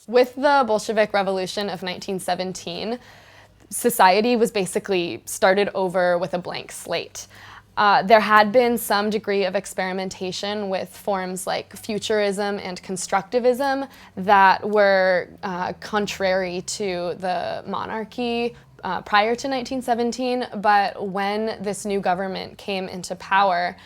With the Bolshevik Revolution of 1917, society was basically started over with a blank slate. There had been some degree of experimentation with forms like futurism and constructivism that were contrary to the monarchy prior to 1917, but when this new government came into power,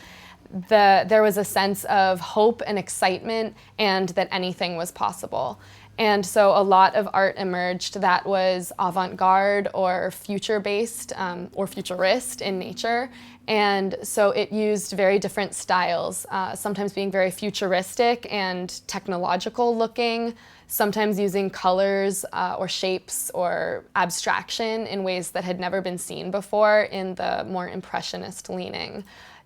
there was a sense of hope and excitement and that anything was possible. And so a lot of art emerged that was avant-garde or future-based or futurist in nature. And so it used very different styles, sometimes being very futuristic and technological looking, sometimes using colors or shapes or abstraction in ways that had never been seen before in the more impressionist leaning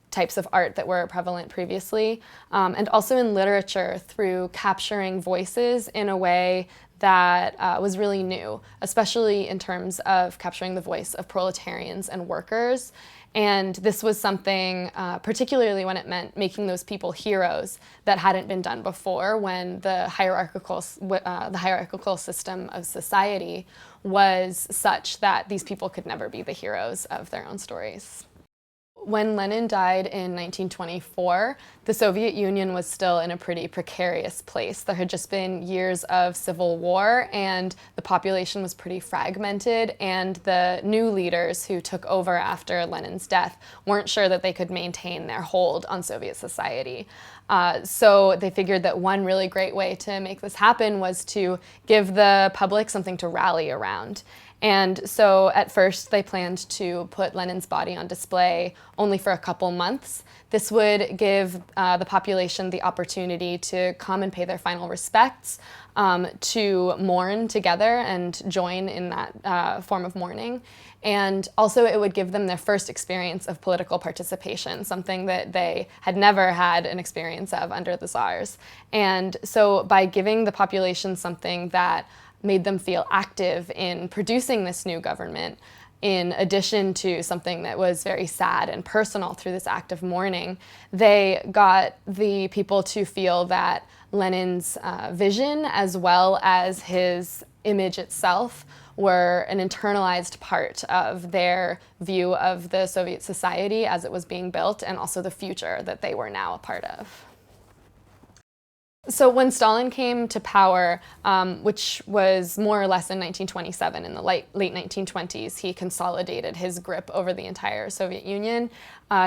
types of art that were prevalent previously, and also in literature through capturing voices in a way that was really new, especially in terms of capturing the voice of proletarians and workers. And this was something, particularly when it meant making those people heroes, that hadn't been done before, when the hierarchical system of society was such that these people could never be the heroes of their own stories. When Lenin died in 1924, the Soviet Union was still in a pretty precarious place. There had just been years of civil war, and the population was pretty fragmented, and the new leaders who took over after Lenin's death weren't sure that they could maintain their hold on Soviet society. So they figured that one really great way to make this happen was to give the public something to rally around. And so at first they planned to put Lenin's body on display only for a couple months. This would give the population the opportunity to come and pay their final respects, to mourn together and join in that form of mourning. And also it would give them their first experience of political participation, something that they had never had an experience of under the Tsars. And so by giving the population something that made them feel active in producing this new government, in addition to something that was very sad and personal through this act of mourning, they got the people to feel that Lenin's vision as well as his image itself were an internalized part of their view of the Soviet society as it was being built, and also the future that they were now a part of. So when Stalin came to power, which was more or less in 1927, in the late 1920s, he consolidated his grip over the entire Soviet Union.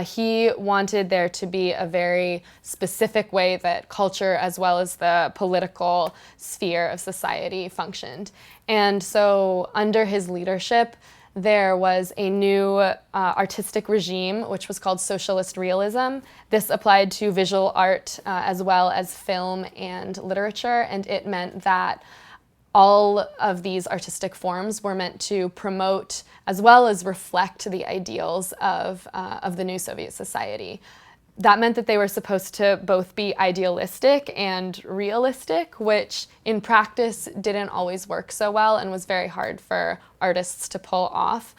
He wanted there to be a very specific way that culture as well as the political sphere of society functioned. And so under his leadership, there was a new artistic regime, which was called socialist realism. This applied to visual art as well as film and literature, and it meant that all of these artistic forms were meant to promote as well as reflect the ideals of the new Soviet society. That meant that they were supposed to both be idealistic and realistic, which in practice didn't always work so well and was very hard for artists to pull off,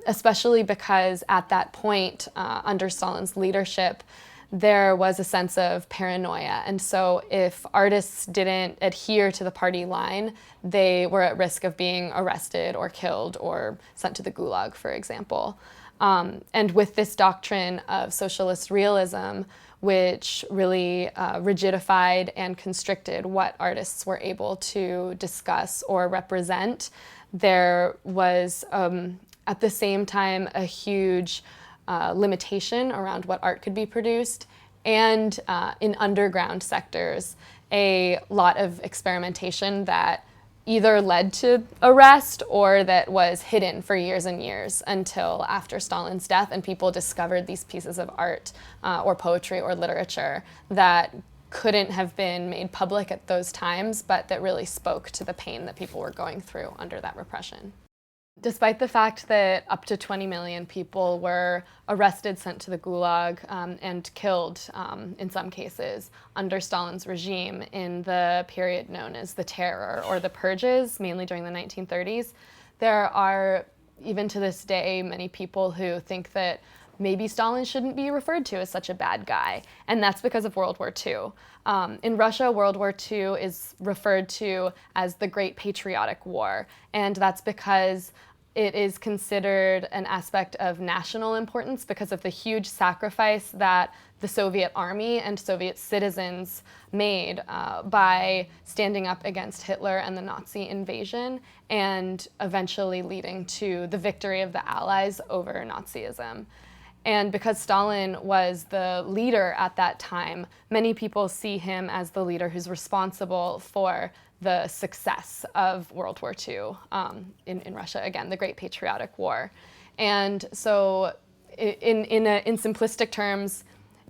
especially because at that point, under Stalin's leadership, there was a sense of paranoia. And so if artists didn't adhere to the party line, they were at risk of being arrested or killed or sent to the Gulag, for example. And with this doctrine of socialist realism, which really rigidified and constricted what artists were able to discuss or represent, there was at the same time a huge limitation around what art could be produced, and in underground sectors, a lot of experimentation that either led to arrest or that was hidden for years and years until after Stalin's death, and people discovered these pieces of art or poetry or literature that couldn't have been made public at those times, but that really spoke to the pain that people were going through under that repression. Despite the fact that up to 20 million people were arrested, sent to the Gulag, and killed, in some cases, under Stalin's regime in the period known as the Terror or the Purges, mainly during the 1930s, there are, even to this day, many people who think that maybe Stalin shouldn't be referred to as such a bad guy. And that's because of World War II. In Russia, World War II is referred to as the Great Patriotic War. And that's because it is considered an aspect of national importance because of the huge sacrifice that the Soviet army and Soviet citizens made by standing up against Hitler and the Nazi invasion, and eventually leading to the victory of the Allies over Nazism. And because Stalin was the leader at that time, many people see him as the leader who's responsible for the success of World War II in Russia, again, the Great Patriotic War. And so in simplistic terms,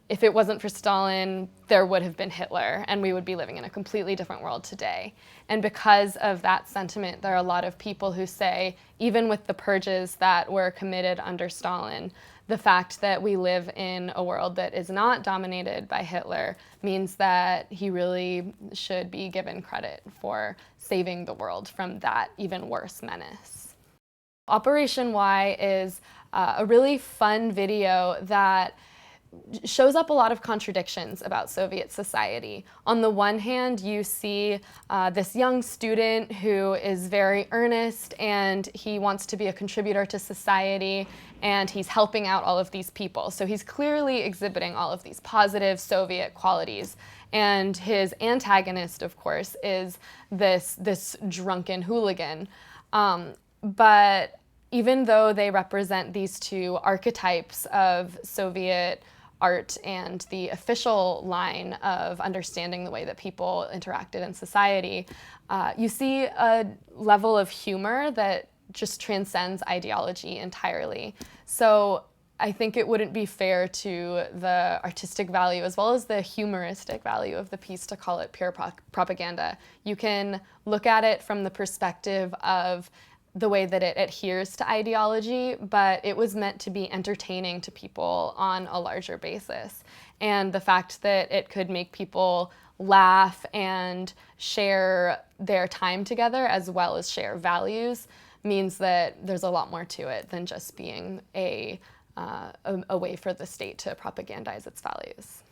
if it wasn't for Stalin, there would have been Hitler, and we would be living in a completely different world today. And because of that sentiment, there are a lot of people who say, even with the purges that were committed under Stalin, the fact that we live in a world that is not dominated by Hitler means that he really should be given credit for saving the world from that even worse menace. Operation Y is a really fun video that shows up a lot of contradictions about Soviet society. On the one hand, you see this young student who is very earnest and he wants to be a contributor to society, and he's helping out all of these people. So he's clearly exhibiting all of these positive Soviet qualities. And his antagonist, of course, is this drunken hooligan. But even though they represent these two archetypes of Soviet art and the official line of understanding the way that people interacted in society, you see a level of humor that just transcends ideology entirely. So I think it wouldn't be fair to the artistic value as well as the humoristic value of the piece to call it pure propaganda. You can look at it from the perspective of the way that it adheres to ideology, but it was meant to be entertaining to people on a larger basis. And the fact that it could make people laugh and share their time together as well as share values means that there's a lot more to it than just being a way for the state to propagandize its values.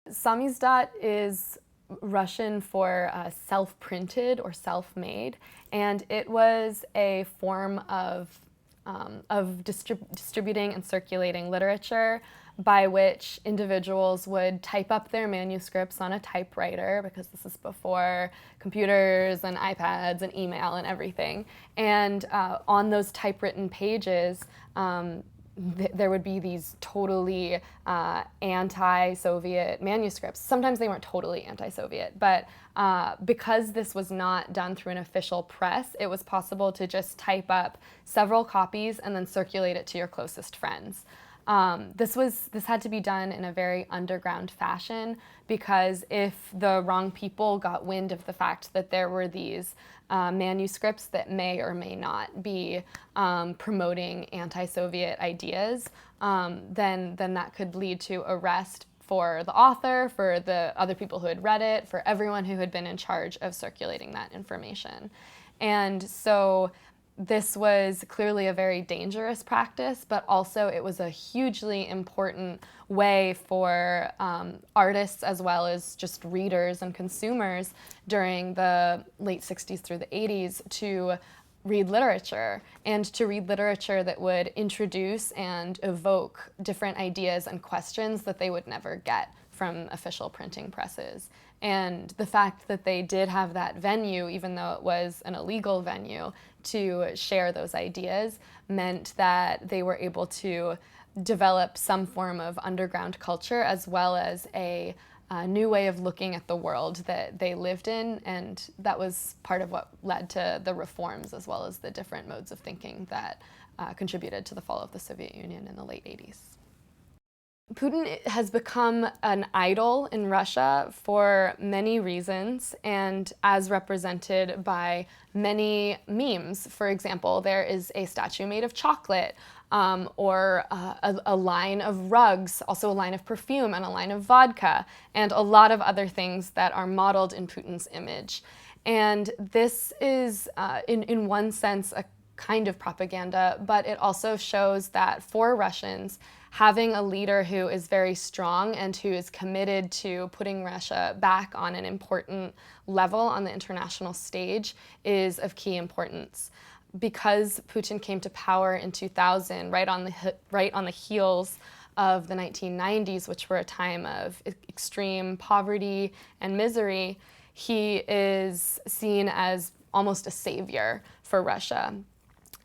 Samizdat is Russian for self-printed or self-made, and it was a form of distributing and circulating literature by which individuals would type up their manuscripts on a typewriter, because this is before computers and iPads and email and everything. And on those typewritten pages, there would be these totally anti-Soviet manuscripts. Sometimes they weren't totally anti-Soviet, but because this was not done through an official press, it was possible to just type up several copies and then circulate it to your closest friends. This had to be done in a very underground fashion, because if the wrong people got wind of the fact that there were these manuscripts that may or may not be promoting anti-Soviet ideas, then that could lead to arrest for the author, for the other people who had read it, for everyone who had been in charge of circulating that information. And so this was clearly a very dangerous practice, but also it was a hugely important way for artists as well as just readers and consumers during the late 60s through the 80s to read literature, and to read literature that would introduce and evoke different ideas and questions that they would never get from official printing presses. And the fact that they did have that venue, even though it was an illegal venue, to share those ideas meant that they were able to develop some form of underground culture as well as a new way of looking at the world that they lived in, and that was part of what led to the reforms as well as the different modes of thinking that contributed to the fall of the Soviet Union in the late 80s. Putin has become an idol in Russia for many reasons, and as represented by many memes. For example, there is a statue made of chocolate, or a line of rugs, also a line of perfume and a line of vodka, and a lot of other things that are modeled in Putin's image. And this is, in one sense, a kind of propaganda, but it also shows that for Russians, having a leader who is very strong and who is committed to putting Russia back on an important level on the international stage is of key importance. Because Putin came to power in 2000, right on the heels of the 1990s, which were a time of extreme poverty and misery, he is seen as almost a savior for Russia.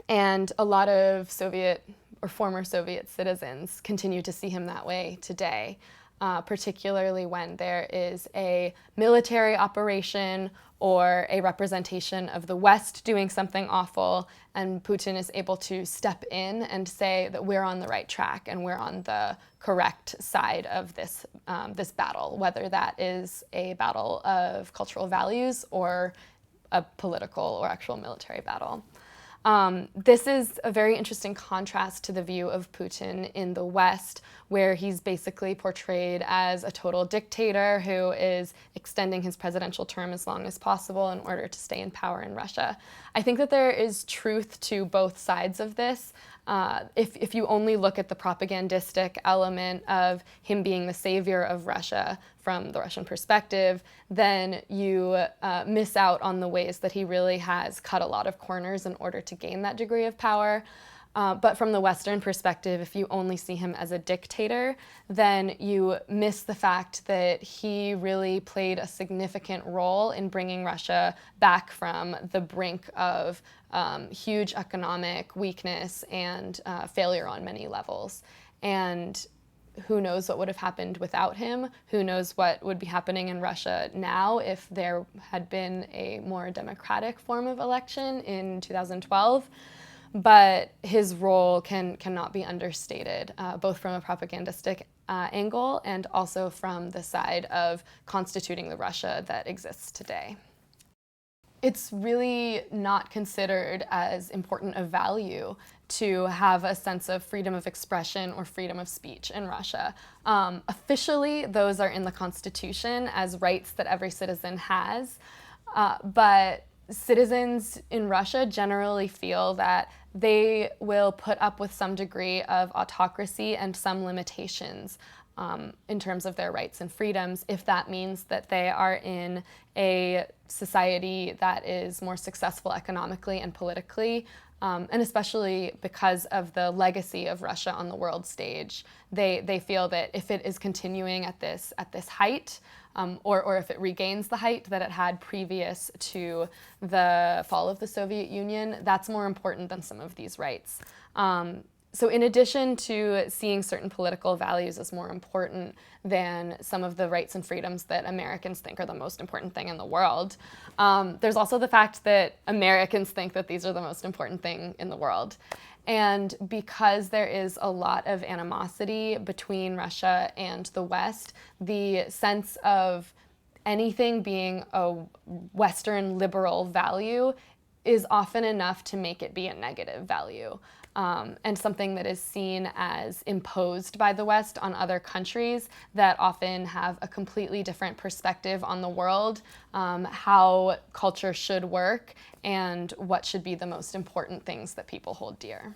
And a lot of Soviet or former Soviet citizens continue to see him that way today, particularly when there is a military operation or a representation of the West doing something awful, and Putin is able to step in and say that we're on the right track and we're on the correct side of this battle, whether that is a battle of cultural values or a political or actual military battle. This is a very interesting contrast to the view of Putin in the West, where he's basically portrayed as a total dictator who is extending his presidential term as long as possible in order to stay in power in Russia. I think that there is truth to both sides of this. If you only look at the propagandistic element of him being the savior of Russia from the Russian perspective, then you miss out on the ways that he really has cut a lot of corners in order to gain that degree of power. But from the Western perspective, if you only see him as a dictator, then you miss the fact that he really played a significant role in bringing Russia back from the brink of huge economic weakness and failure on many levels. And who knows what would have happened without him? Who knows what would be happening in Russia now if there had been a more democratic form of election in 2012? But his role cannot be understated, both from a propagandistic angle and also from the side of constituting the Russia that exists today. It's really not considered as important a value to have a sense of freedom of expression or freedom of speech in Russia. Officially, those are in the Constitution as rights that every citizen has, but citizens in Russia generally feel that they will put up with some degree of autocracy and some limitations in terms of their rights and freedoms if that means that they are in a society that is more successful economically and politically, and especially because of the legacy of Russia on the world stage. They feel that if it is continuing at this height, or if it regains the height that it had previous to the fall of the Soviet Union, that's more important than some of these rights. So in addition to seeing certain political values as more important than some of the rights and freedoms that Americans think are the most important thing in the world, there's also the fact that Americans think that these are the most important thing in the world. And because there is a lot of animosity between Russia and the West, the sense of anything being a Western liberal value is often enough to make it be a negative value. And something that is seen as imposed by the West on other countries that often have a completely different perspective on the world, how culture should work, and what should be the most important things that people hold dear.